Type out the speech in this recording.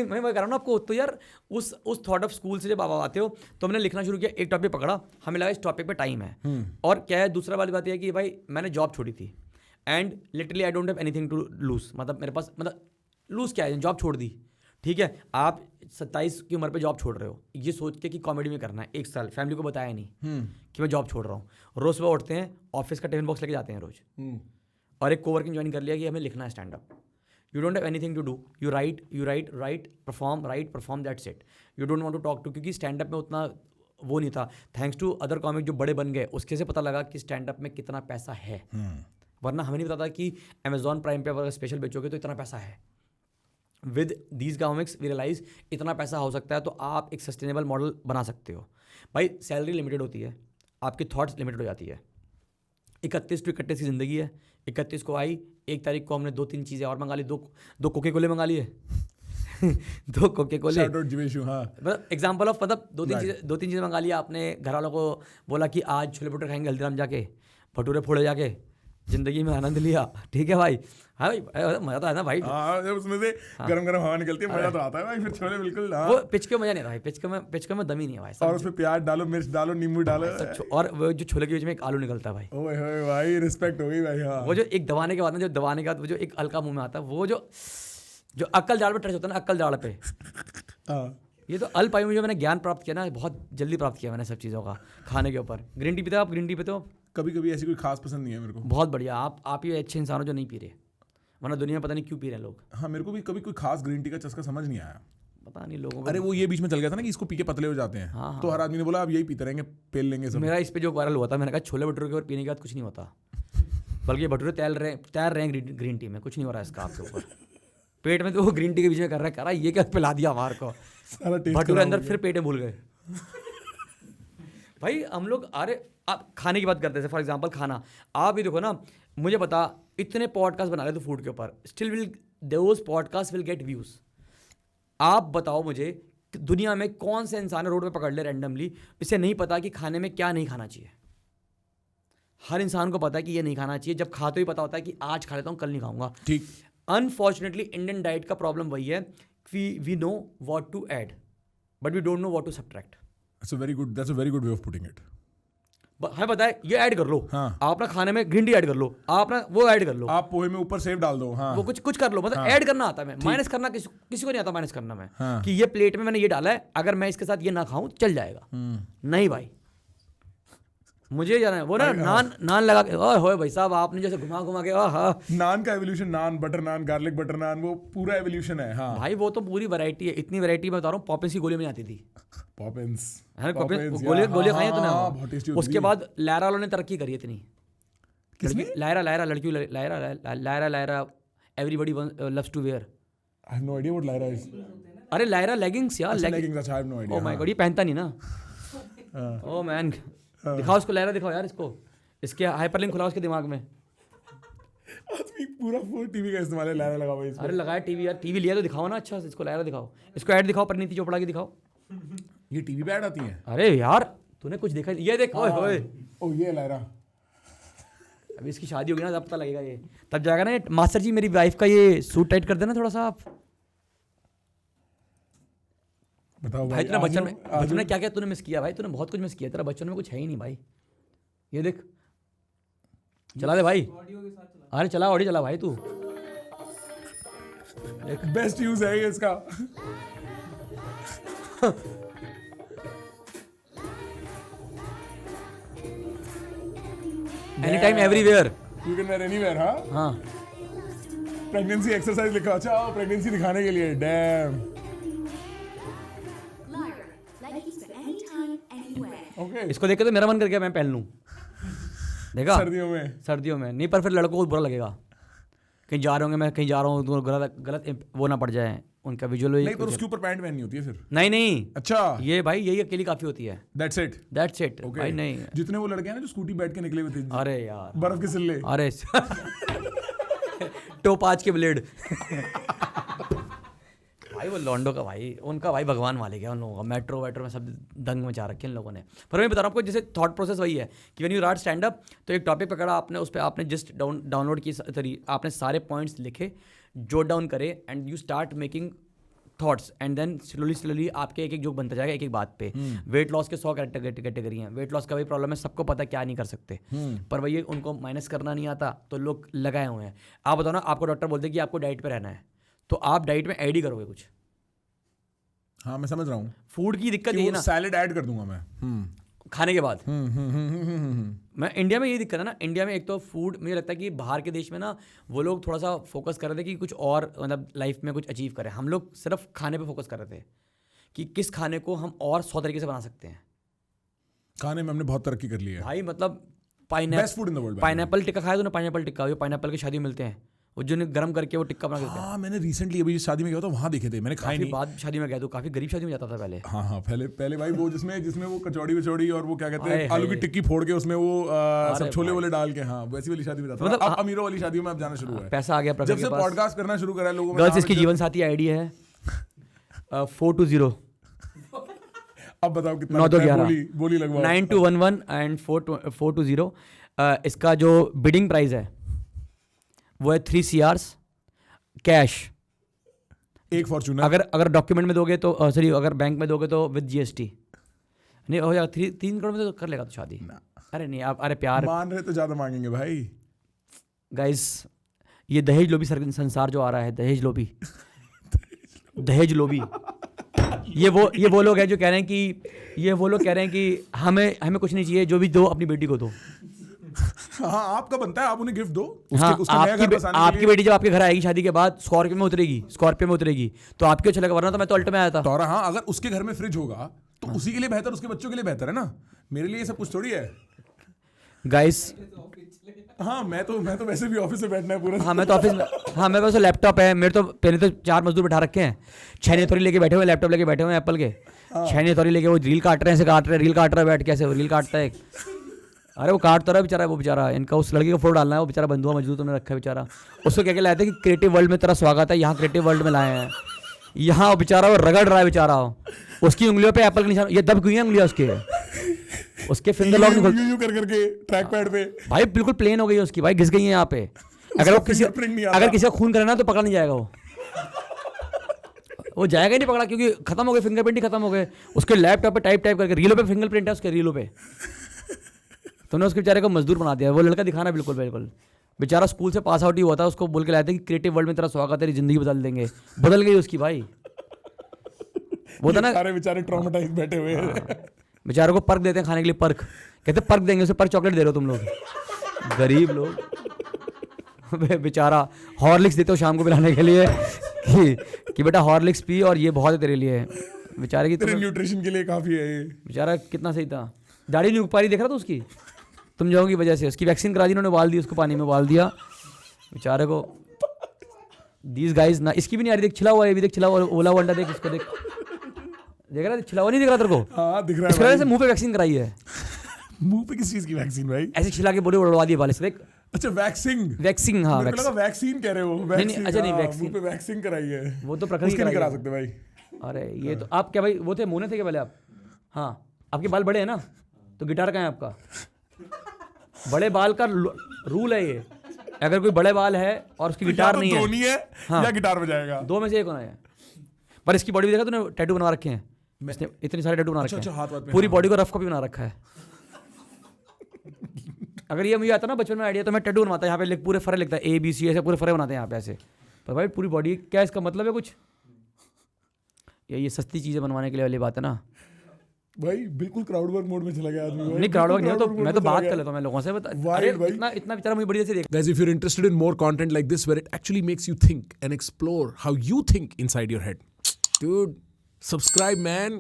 मैं वही कर रहा हूँ ना आपको। तो यार उस थॉट ऑफ स्कूल से जब आप आते हो तो हमने लिखना शुरू किया, एक टॉपिक पकड़ा, हमें लगा इस टॉपिक पे टाइम है। और क्या है, दूसरा वाली बात यह है कि भाई मैंने जॉब छोड़ी थी and literally I don't have anything to lose, मतलब मेरे पास, मतलब लूज क्या है, जॉब छोड़ दी। ठीक है, आप 27 की उम्र पे जॉब छोड़ रहे हो ये सोच के कि कॉमेडी में करना है, 1 साल फैमिली को बताया नहीं कि मैं जॉब छोड़ रहा हूँ। रोज सुबह उठते हैं, ऑफिस का टिफिन बॉक्स लेके जाते हैं रोज, और एक कोवर्किंग ज्वाइन कर लिया कि हमें लिखना है stand up. You don't have anything to do, you write perform that's it. You don't want to talk to, क्योंकि स्टैंड अप में उतना वो नहीं था। थैंक्स टू अदर कॉमिक जो बड़े बन गए, उसके से पता लगा कि स्टैंड अप में कितना पैसा है। वरना हमें नहीं पता था कि अमेजॉन प्राइम पे अगर स्पेशल बेचोगे तो इतना पैसा है। With these comics we realise इतना पैसा हो सकता है, तो आप एक सस्टेनेबल मॉडल बना सकते हो। भाई सैलरी लिमिटेड होती है, आपकी थॉट्स लिमिटेड हो जाती है। 31 टू 31 की ज़िंदगी है। 31 को आई, 1 तारीख को हमने 2-3 चीज़ें और मंगा ली, दो कोके कोले मंगा लिए 2 कोके कोले, मतलब एग्जाम्पल ऑफ, मतलब 2-3 चीज़ें मंगा लिया आपने। घर वालों को बोला कि आज छोले भटूरे खाएंगे हल्दीराम जाके, भटूरे फोड़े जाके, जिंदगी में आनंद लिया। ठीक है भाई, हाँ भाई मजा तो है ना भाई। जब उसमें से गरम गरम हवा निकलती है मजा तो आता है भाई। फिर छोले बिल्कुल वो पिच के मजा नहीं रहा है, पिच में दम ही नहीं है भाई। और उसमें प्याज डालो, मिर्च डालो, नींबू डालो, और वो जो छोले के बीच में एक आलू निकलता है भाई, ओए होए भाई रिस्पेक्ट हो गई भाई। हाँ, वो जो एक दबाने के बाद वो जो एक हल्का मुंह में आता है, वो जो अक्ल जाड़ पे टच होता है ना, अक्ल जाड़ पे। ये तो अल्प आयु में जो मैंने ज्ञान प्राप्त किया ना, बहुत जल्दी प्राप्त किया मैंने सब चीज़ों का खाने के ऊपर। ग्रीन टी पीते हो आप? ग्रीन टी पीते हो? कभी कभी ऐसी कोई खास पसंद नहीं है मेरे को। बहुत बढ़िया, आप ही अच्छे इंसान हो जो नहीं पी रहे, वरना दुनिया में पता नहीं क्यों पी रहे हैं लोग। हाँ, मेरे को भी कभी कोई खास ग्रीन टी का चस्का समझ नहीं आया, पता नहीं लोगों को। अरे वो ये बीच में चल गया था ना कि इसको पी के पतले हो जाते हैं। हाँ, तो हर आदमी ने बोला अब यही पीते रहेंगे, पेल लेंगे सब। मेरा इस पे जो वायरल हुआ था, मैंने कहा छोले भटूरे के ऊपर पीने के बाद कुछ नहीं होता, बल्कि भटूरे तैर रहे हैं ग्रीन टी में, कुछ नहीं हो रहा है इसका आपके ऊपर। पेट में तो वो ग्रीन टी के बीच में कर रहा है, ये क्या पिला दिया हमारे को, भटूरे अंदर फिर पेट में भूल गए। भाई हम लोग, अरे आप खाने की बात करते हैं, फॉर एग्जांपल खाना, आप भी देखो ना, मुझे बता इतने पॉडकास्ट बना रहे थे फूड के ऊपर, still will those podcast will get views. आप बताओ मुझे दुनिया में कौन से इंसान रोड पे पकड़ ले रैंडमली, इसे नहीं पता कि खाने में क्या नहीं खाना चाहिए। हर इंसान को पता है कि ये नहीं खाना चाहिए, जब खाते ही पता होता है कि आज खा लेता हूँ कल नहीं खाऊंगा। ठीक, अनफॉर्चुनेटली इंडियन डाइट का प्रॉब्लम वही है, we know what to add but we don't know what to subtract. That's a very good way of putting it. हमें पता है ये ऐड कर लो, हाँ, आप ना खाने में ग्रीन टी ऐड कर लो, आप ना वो ऐड कर लो, आप पोहे में ऊपर सेव डाल दो, हाँ, वो कुछ कर लो, मतलब हाँ, ऐड करना आता है। माइनस करना किसी को नहीं आता माइनस करना में, हाँ, कि ये प्लेट में मैंने ये डाला है, अगर मैं इसके साथ ये ना खाऊं चल जाएगा। नहीं भाई, मुझे जाना है वो ना नान लगा के, ओए होए भाई साहब आपने जैसे घुमा के, हाँ नान का एवोल्यूशन, नान बटर नान, गार्लिक बटर नान, वो पूरा एवोल्यूशन है। हाँ भाई, वो तो पूरी वैरायटी है, इतनी वैरायटी मैं बता रहा हूँ। पॉपिंस की गोली में आती थी, पॉपिंस गोली खाई है तूने? उसके बाद लायरा वालों ने तरक्की करी इतनी। किसने? लायरा लड़की, Lyra everybody loves to wear. I have no idea what Lyra is. अरे लायरा लेगिंग्स यार, लेगिंग्स, अच्छा, I have no idea. Oh my God, ये पहनता नहीं ना। ओह मैन, दिखाओ उसको, लायरा दिखाओ यार इसको, इसके हाइपरलिंक खुला उसके दिमाग में। आदमी पूरा फुल टीवी का इस्तेमाल है, लायरा लगा हुआ है इसको। अरे लगाया टीवी यार, टीवी लिया तो दिखाओ ना अच्छा से, इसको लायरा दिखाओ, इसको ऐड दिखाओ, परिणीति चोपड़ा की दिखाओ। ये टीवी पे ऐड आती है? अरे यार तूने कुछ देखा? ये देख, ओए होए, ओ ये लायरा। अभी इसकी शादी होगी ना तब पता लगेगा, ये तब जाएगा ना। मास्टर जी मेरी वाइफ का ये सूट टाइट कर देना थोड़ा सा आप। बताओ भाई तूने बचपन में क्या क्या तूने मिस किया भाई? तूने बहुत कुछ मिस किया, तेरा बचपन में कुछ है ही नहीं भाई। ये देख, चला दे भाई, अरे चला ऑडियो चला भाई तू। बेस्ट यूज है ये इसका। Any time everywhere, you can wear anywhere. हाँ, प्रेगनेंसी एक्सरसाइज लिखा, अच्छा प्रेगनेंसी दिखाने के लिए। Dam, okay. इसको देख के तो मेरा मन कर गया मैं पहन लूं। देखा, सर्दियों में नहीं, पर फिर लड़कों को बुरा लगेगा, कहीं जा रहे होंगे, मैं कहीं जा रहा हूँ, गलत वो ना पड़ जाए उनका विजुअल। नहीं, पर उसके ऊपर पैंट पहननी होती है फिर? नहीं, अच्छा, ये भाई यही अकेली काफी होती है। That's it. Okay. भाई नहीं, जितने वो लड़के हैं ना जो स्कूटी बैठ के निकले हुए थे, अरे यार बर्फ के सिल्ले, अरे टोपाज के ब्लेड भाई, वो लॉन्डो का भाई, उनका भाई भगवान मालिक है उन लोगों का। मेट्रो में सब दंग मचा रखे इन लोगों ने। पर मैं बता रहा हूँ आपको, जैसे थॉट प्रोसेस वही है कि when you right stand up, तो एक टॉपिक पकड़ा आपने, उस पर आपने जस्ट डाउनलोड की, आपने सारे पॉइंट्स लिखे, जोट डाउन करे, and you start making thoughts and then slowly आपके एक जोक बनता जाएगा एक एक बात पे। वेट लॉस के 100 कैटेगरी हैं। वेट लॉस का भी प्रॉब्लम है, सबको पता क्या नहीं कर सकते, पर वही उनको माइनस करना नहीं आता तो लोग लगाए हुए हैं। आप बताओ ना, आपको डॉक्टर बोलते हैं कि आपको डाइट पे रहना है, तो आप डाइट में ऐड ही करोगे कुछ। हाँ मैं समझ रहा हूँ, फूड की दिक्कत ये ना, सैलेड ऐड कर दूंगा मैं खाने के बाद। मैं इंडिया में यही दिक्कत है ना, इंडिया में एक तो फूड, मुझे लगता है कि बाहर के देश में ना वो लोग थोड़ा सा फोकस कर रहे थे कि कुछ और मतलब लाइफ में कुछ अचीव करें। हम लोग सिर्फ खाने पे फोकस कर रहे थे कि किस खाने को हम और 100 तरीके से बना सकते हैं। खाने में हमने बहुत तरक्की कर ली है भाई मतलब best food in the world. Pineapple tikka खाया तूने? पाइनएप्पल टिक्का जो पाइनएप्पल की शादी में मिलते हैं, वो जो गर्म करके वो टिक्का बना के देते हैं। हाँ मैंने रिसेंटली अभी शादी में गया था, वहाँ देखे थे, मैंने खाई नहीं। बाद शादी में गया तो काफी गरीब शादी में जाता था पहले। हाँ पहले भाई वो जिसमें वो कचौड़ी और वो क्या कहते हैं आलू की टिक्की फोड़ के उसमें वो सब छोले वोले डाल के, हाँ वैसी वाली शादी में जाता था। मतलब अब अमीरों वाली शादियों में अब जाना शुरू हुआ है, पैसा आ गया जब से पॉडकास्ट करना शुरू करा है लोगों में। गर्ल्स इसकी जीवन साथी आईडी है 420। अब बताओ कितना 911 बोली लगवाओ 9211 एंड 420। इसका जो बिडिंग प्राइस है वो है 3 CR कैश। एक फॉर्च्यूनर अगर डॉक्यूमेंट में दोगे तो सॉरी, अगर बैंक में दोगे तो विद GST नहीं हो जाएगा। 3 करोड़ में तो कर लेगा तो शादी। अरे नहीं आप, अरे प्यार मान रहे तो ज्यादा मांगेंगे भाई। गाइस ये दहेज लोभी संसार जो आ रहा है, दहेज लोभी ये वो लोग हैं जो कह रहे हैं कि हमें कुछ नहीं चाहिए, जो भी दो अपनी बेटी को दो। हाँ आपका बनता है, आप उन्हें गिफ्ट दो। हाँ, आपकी बेटी जब आपके घर आएगी शादी के बाद स्कॉर्पियो में उतरेगी तो आपको अच्छा लगा, वरना तो मैं तो अल्टो में आया था। तो हाँ अगर उसके घर में फ्रिज होगा तो उसी के लिए बेहतर, उसके बच्चों के लिए बेहतर है ना, मेरे लिए ये सब कुछ थोड़ी है गाइस। हाँ मैं तो वैसे भी ऑफिस में बैठना है पूरा। हाँ मैं तो ऑफिस में, हाँ मेरे पास लैपटॉप है, मेरे तो पहले तो 4 मजदूर बैठा रखे हैं, 6 नेथोरी लेके बैठे हुए, लैपटॉप लेके बैठे हुए एप्पल के 6 नेथोरी लेके, वो रील काट रहे हैं, रील काट रहा है बैठ के, ऐसे रील काटता है। अरे वो काट तो रहा है बेचारा, इनका उस लड़के का फोटो डालना है, वो बेचारा बंधुआ मजदूर तुमने रखा है बेचारा। उसको क्या लाए थे कि क्रिएटिव वर्ल्ड में तेरा स्वागत है, यहाँ क्रिएटिव वर्ल्ड में लाए हैं। यहाँ बेचारा वो रगड़ रहा है बेचारा, उसकी उंगलियों पे एप्पल के निशान, ये दब गई हैं उंगलियां उसके फिंगर लॉक यूं करके ट्रैक पैड पे भाई बिल्कुल प्लेन हो गई है उसकी, भाई घिस गई है यहाँ पे। अगर किसी का खून करे ना तो पकड़ा नहीं जाएगा, वो जाएगा ही नहीं पकड़ा, क्योंकि खत्म हो गए, फिंगरप्रिंट ही खत्म हो गए। उसके लैपटॉप पे टाइप करके रीलों पे फिंगरप्रिंट है उसके रीलों पे। तुमने उसके बेचारे को मजदूर बना दिया। वो लड़का दिखाना बिल्कुल बेचारा स्कूल से पास आउट ही हुआ था, उसको बोल के लाए थे कि क्रिएटिव वर्ल्ड में तेरा स्वागत, तेरी जिंदगी बदल देंगे, बदल गई उसकी भाई। वो था ना, सारे बेचारे ट्रॉमेटाइज बैठे हुए हैं। बेचारों को पर्क देते हैं खाने के लिए, पर्क कहते पर्क देंगे, उसे पर्क चॉकलेट दे रहे हो तुम लोग गरीब लोग। बेचारा हॉर्लिक्स देते हो शाम को पिलाने के लिए कि बेटा हॉर्लिक्स पी और ये बहुत है तेरे लिए। बेचारे की तेरे न्यूट्रिशन के लिए काफी है ये। बेचारा कितना सही था, दाढ़ी नहीं उग पा रही, देख रहा था उसकी, तुम जाओ की वजह से। उसकी वैक्सीन करा दी उन्होंने, उबाल दी उसको, पानी में उबाल दिया बेचारे को। दीज गाइज ना, इसकी भी नहीं आ रही, देख छिला हुआ है, देख छिला हुआ ओला हुआ अंडा, देख इसको, देख रहा है छिला हुआ, नहीं दिख रहा तेरे को? हाँ दिख रहा है। इसकी वजह से मुंह पे वैक्सीन कराई है। मुंह पे किस चीज की वैक्सीन भाई? ऐसे छिला के बॉडी उड़वा दी बाल से। अच्छा वैक्सीन, हाँ मेरे को लगा वैक्सीन कह रहे हो। नहीं अच्छा नहीं, वैक्सीन पे वैक्सीन कराई है वो तो प्रखर नहीं करा सकते भाई। अरे ये तो आप क्या भाई, वो थे मुने थे क्या पहले आप? हाँ आपके बाल बड़े हैं ना, तो गिटार कहाँ है आपका? बड़े बाल का रूल है ये, अगर कोई बड़े बाल है और उसकी गिटार नहीं है हाँ, या गिटार बजाएगा, दो में से एक होना है। पर इसकी बॉडी भी देखा तूने, टैटू बनवा रखे हैं इसने, इतने सारे टैटू बना रखे हैं, पूरी बॉडी को रफ कॉपी बना रखा है। अगर ये मुझे आता ना बचपन में आइडिया, तो मैं टैटू बनवाता, यहाँ पे पूरे फरे लिखता है ABC, ऐसे पूरे फरे बनाते हैं यहाँ पे ऐसे। पर भाई पूरी बॉडी, क्या इसका मतलब है कुछ? ये सस्ती चीज़ें बनवाने के लिए वाली बात है ना भाई। बिल्कुल क्राउड वर्क मोड में चला गया आदमी। नहीं क्राउड वर्क नहीं, तो मैं तो बात कर लेता हूँ मैं लोगों से, अरे इतना बेचारा मुझे बढ़िया से देख। Guys, if you're interested in more content like this where it actually makes you think and explore how you think inside your head, dude, subscribe man.